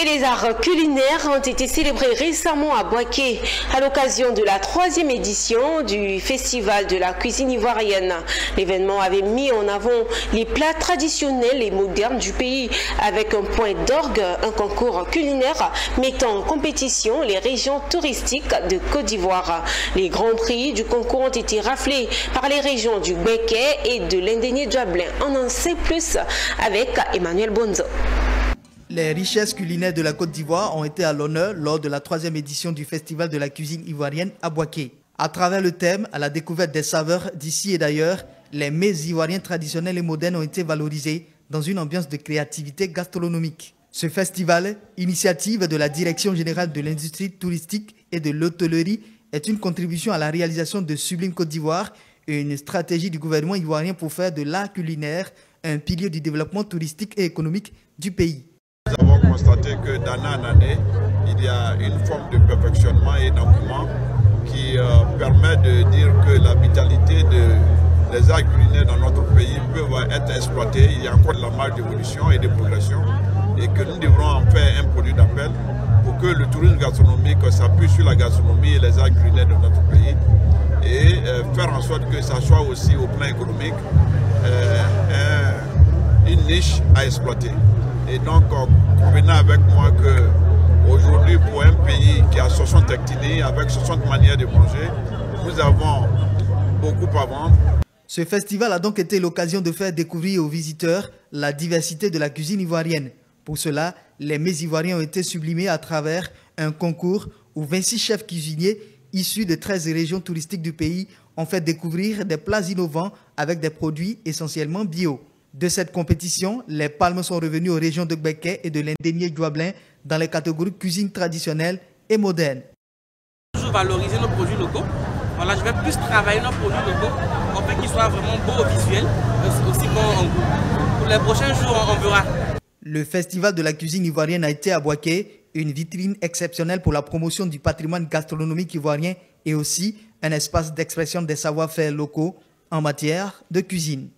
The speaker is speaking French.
Et les arts culinaires ont été célébrés récemment à Boaké à l'occasion de la 3e édition du Festival de la cuisine ivoirienne. L'événement avait mis en avant les plats traditionnels et modernes du pays avec un point d'orgue, un concours culinaire mettant en compétition les régions touristiques de Côte d'Ivoire. Les grands prix du concours ont été raflés par les régions du Béquet et de l'Indénié-Douablin. On en sait plus avec Emmanuel Bonzo. Les richesses culinaires de la Côte d'Ivoire ont été à l'honneur lors de la 3e édition du Festival de la cuisine ivoirienne à Boaké. À travers le thème, à la découverte des saveurs d'ici et d'ailleurs, les mets ivoiriens traditionnels et modernes ont été valorisés dans une ambiance de créativité gastronomique. Ce festival, initiative de la Direction générale de l'industrie touristique et de l'hôtellerie, est une contribution à la réalisation de Sublime Côte d'Ivoire et une stratégie du gouvernement ivoirien pour faire de l'art culinaire un pilier du développement touristique et économique du pays. Nous avons constaté que d'année en année, il y a une forme de perfectionnement et d'engouement qui permet de dire que la vitalité des arts culinaires dans notre pays peut être exploitée. Il y a encore de la marge d'évolution et de progression et que nous devrons en faire un produit d'appel pour que le tourisme gastronomique s'appuie sur la gastronomie et les arts culinaires de notre pays et faire en sorte que ça soit aussi au plan économique une niche à exploiter. Et donc, convenez avec moi qu'aujourd'hui, pour un pays qui a 60 ethnies, avec 60 manières de manger, nous avons beaucoup à vendre. Ce festival a donc été l'occasion de faire découvrir aux visiteurs la diversité de la cuisine ivoirienne. Pour cela, les mets ivoiriens ont été sublimés à travers un concours où 26 chefs cuisiniers issus de 13 régions touristiques du pays ont fait découvrir des plats innovants avec des produits essentiellement bio. De cette compétition, les palmes sont revenues aux régions de Béquet et de l'Indénié-Douablin dans les catégories cuisine traditionnelle et moderne. Toujours valoriser nos produits locaux. Voilà, je vais plus travailler nos produits locaux pour qu'ils soient vraiment beaux au visuel, aussi bons en goût. Pour les prochains jours, on verra. Le Festival de la cuisine ivoirienne a été à Boaké, une vitrine exceptionnelle pour la promotion du patrimoine gastronomique ivoirien et aussi un espace d'expression des savoir-faire locaux en matière de cuisine.